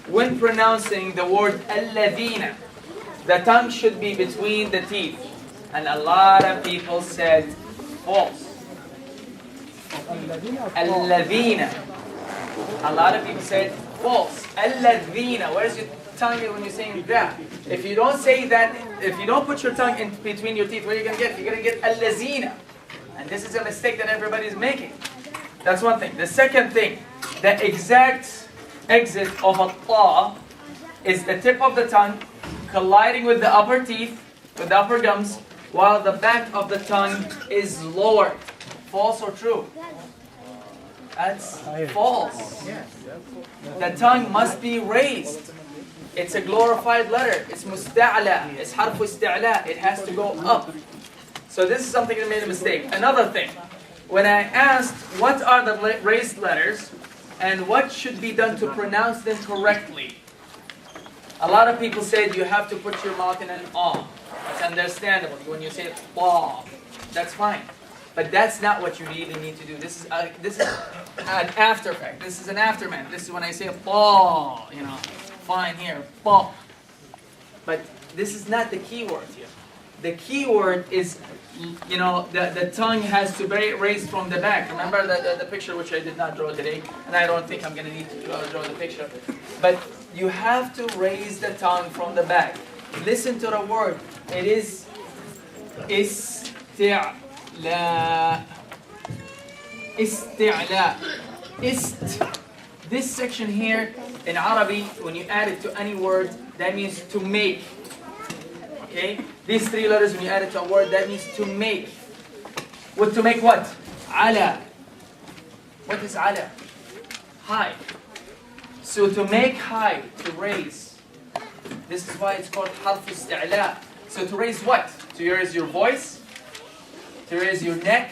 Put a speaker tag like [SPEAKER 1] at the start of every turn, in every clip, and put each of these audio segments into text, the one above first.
[SPEAKER 1] when pronouncing the word الذين, the tongue should be between the teeth. And a lot of people said false. الذين. A lot of people said false. الذين. Where's your tongue when you're saying that? If you don't say that, if you don't put your tongue in between your teeth, what are you going to get? You're going to get الذين. And this is a mistake that everybody's making. That's one thing. The second thing, the exact exit of a ta is the tip of the tongue colliding with the upper teeth, with the upper gums, while the back of the tongue is lowered. False or true? That's false. The tongue must be raised. It's a glorified letter. It's musta'la. It's harfu isti'la. It has to go up. So this is something that made a mistake. Another thing, when I asked what are the raised letters and what should be done to pronounce them correctly, a lot of people said you have to put your mouth in an ah. It's understandable. When you say ba, that's fine. But that's not what you really need to do. This is an after effect. This is an aftermath. This is when I say ba, fine here, ba. But this is not the key word here. The key word is, the tongue has to be raised from the back. Remember the picture which I did not draw today, and I don't think I'm going to need to draw the picture. But you have to raise the tongue from the back. Listen to the word. It is isti'la. Isti'la. This section here in Arabic, when you add it to any word, that means to make. Okay? These three letters, when you add it to a word, that means to make. To make what? Ala. What is ala? High. So to make high, to raise. This is why it's called harf isti'la. So to raise what? To raise your voice? To raise your neck?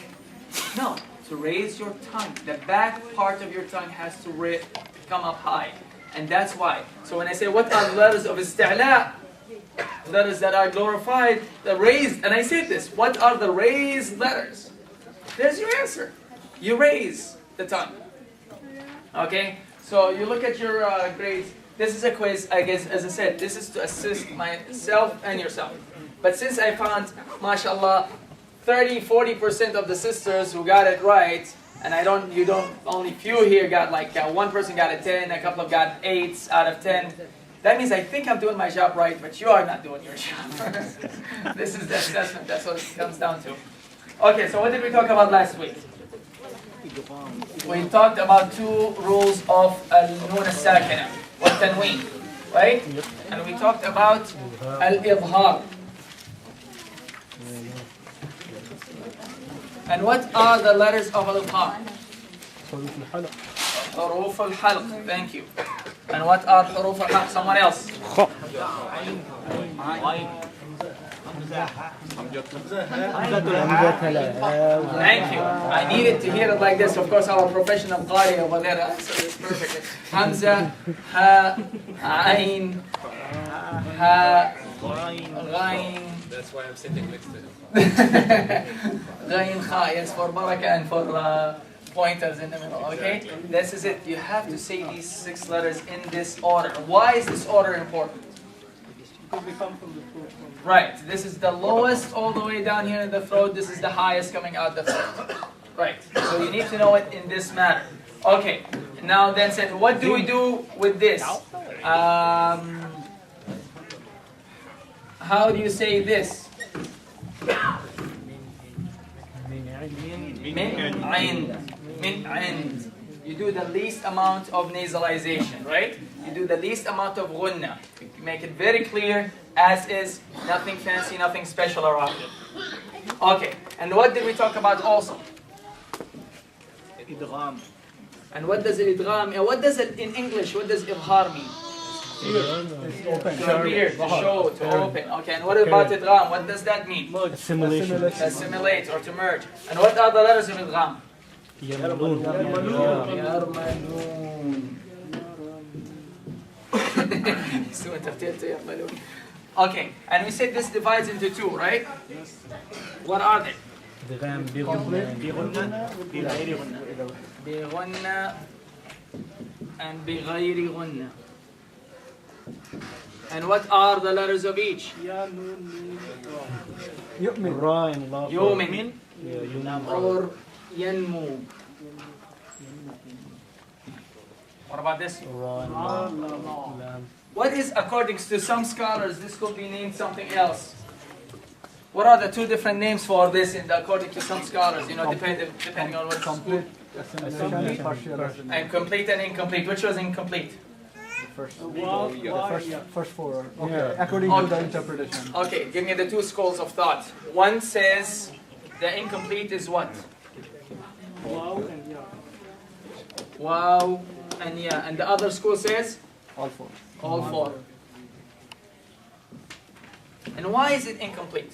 [SPEAKER 1] No. To raise your tongue. The back part of your tongue has to come up high. And that's why. So when I say what are the letters of isti'la? Letters that are glorified, the raised. And I said this. What are the raised letters? There's your answer. You raise the tongue. Okay? So you look at your grades. This is a quiz, I guess, as I said, this is to assist myself and yourself. But since I found, mashallah, 30-40% of the sisters who got it right, and only few here got one person got a 10, a couple of got 8 out of 10. That means I think I'm doing my job right, but you are not doing your job. This is the assessment, that's what it comes down to. Okay, so what did we talk about last week? We talked about 2 rules of al-nun al-sakina. والتنوين, right? And we talked about al-idhar. And what are the letters of al-idhar? حروف الحلق. Thank you. And what are حروف الحلق? Someone else. Thank you. I needed to hear it like this. Of course, our professional qari over there. So it's perfect. Hamza, ha, ayn, ha, ghayn.
[SPEAKER 2] That's why I'm sitting next to him.
[SPEAKER 1] Ghayn, kha. Yes, for baraka and for pointers in the middle. Okay? This is it. You have to say these 6 letters in this order. Why is this order important?
[SPEAKER 3] Because we come from the throat.
[SPEAKER 1] Right. This is the lowest all the way down here in the throat. This is the highest coming out the throat. Right. So you need to know it in this manner. Okay. Now then said, what do we do with this? How do you say this? Min عند. You do the least amount of nasalization, right? You do the least amount of ghunna. You make it very clear, as is, nothing fancy, nothing special around it. Okay, and what did we talk about also?
[SPEAKER 3] Idgham.
[SPEAKER 1] And what does idgham, what does it in English, what does idhar mean? To appear, to show, to open. Okay, and what about idgham? What does that mean?
[SPEAKER 3] Assimilation.
[SPEAKER 1] Assimilate or to merge. And what are the letters of idgham?
[SPEAKER 3] Yarmalun.
[SPEAKER 1] Okay, and we said this divides into 2, right? What are they?
[SPEAKER 3] Idgham بغنة بغير غنة.
[SPEAKER 1] بغنة and بغير غنة. And what are the letters of each?
[SPEAKER 3] Ya, Nun, Mim, Ra.
[SPEAKER 2] يؤمن
[SPEAKER 3] Ra and La.
[SPEAKER 1] يؤمن
[SPEAKER 3] Yeah, Yunan.
[SPEAKER 1] or ينمو. What about this?
[SPEAKER 3] Ra and La. Lam.
[SPEAKER 1] What is, according to some scholars, this could be named something else? What are the two different names for this, according to some scholars? You know, depending on what
[SPEAKER 2] complete assimilation, partial assimilation.
[SPEAKER 1] and complete and incomplete. Which was incomplete?
[SPEAKER 2] First four. Okay.
[SPEAKER 3] Yeah.
[SPEAKER 2] According to the interpretation.
[SPEAKER 1] Okay, give me the two schools of thought. One says the incomplete is what?
[SPEAKER 3] Wow and Ya.
[SPEAKER 1] Wow and yeah. And the other school says
[SPEAKER 2] All four.
[SPEAKER 1] all four. And why is it incomplete?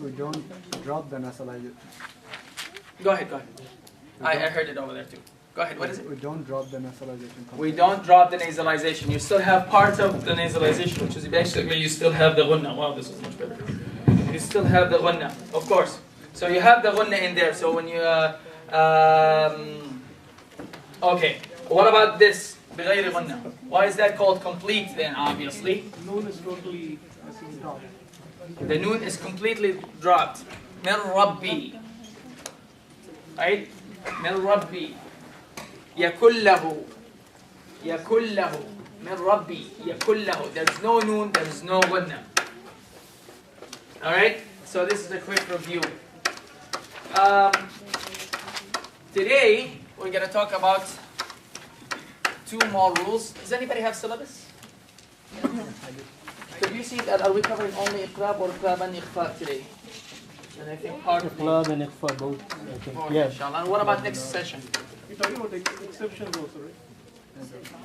[SPEAKER 2] We don't drop the nasalization.
[SPEAKER 1] Go ahead, go ahead. I heard it over there too. Go ahead, what is it?
[SPEAKER 2] We don't drop the nasalization.
[SPEAKER 1] We don't drop the nasalization. You still have part of the nasalization, which is basically you still have the gunna. Wow, this is much better. You still have the gunna, of course. So you have the gunna in there. So when you, okay. What about this? بغير غنة. Why is that called complete then, obviously?
[SPEAKER 3] Nun is totally dropped.
[SPEAKER 1] The noon is completely dropped. من ربي. Right? من ربي. يكن له. يكن له. من ربي. يكن له. There's no noon, there's no غنة. Alright? So this is a quick review. Today, we're going to talk about two more rules. Does anybody have syllabus? Could you see that? Are we covering only iqlab or iqlab and ikhfa today? And I think part of
[SPEAKER 3] Iqlab and Ikhfa both, I think.
[SPEAKER 1] both,
[SPEAKER 3] Yeah.
[SPEAKER 1] inshallah. And what about next session?
[SPEAKER 3] You're talking about exceptions also, right?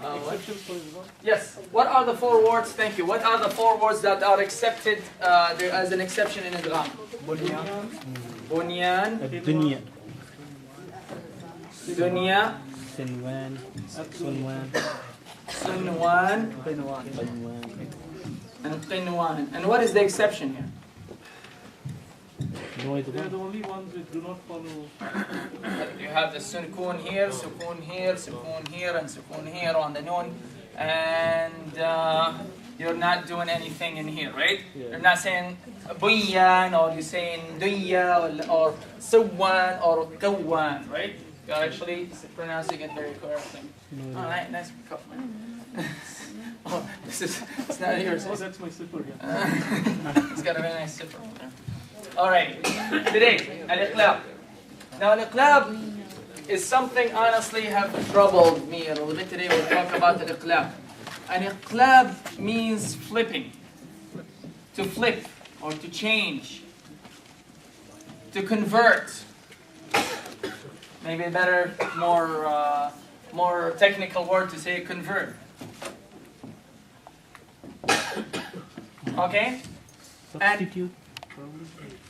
[SPEAKER 1] What?
[SPEAKER 3] Exceptions for Islam.
[SPEAKER 1] Yes. What are the four words? Thank you. What are the four words that are accepted there as an exception in idgham? Bunyan,
[SPEAKER 3] الدنيا.
[SPEAKER 1] dunya,
[SPEAKER 3] Sinwan. Sunwan.
[SPEAKER 1] sunwan,
[SPEAKER 3] Qinwan.
[SPEAKER 1] and qinwan. And what is the exception here?
[SPEAKER 3] No,
[SPEAKER 4] They are the only ones which do not follow.
[SPEAKER 1] You have the sukun here, and sukun here on the noon, and you're not doing anything in here, right?
[SPEAKER 3] Yeah.
[SPEAKER 1] You're not saying bunyan, or you're saying dunya, or suwan, or kawan, right? You're actually pronouncing it very correctly.
[SPEAKER 3] No,
[SPEAKER 1] All right, nice cup. Oh, it's not yours.
[SPEAKER 4] Oh, that's my slipper. Yeah.
[SPEAKER 1] It's got a very nice zipper over there. All right, today, al-iqlab. Now, al-iqlab is something honestly have troubled me a little bit today. We'll talk about al-iqlab. An iqlab means flipping, to flip or to change, to convert. Maybe a better, more technical word to say convert. Okay?
[SPEAKER 3] substitute.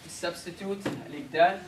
[SPEAKER 1] Substitute, الإبدال.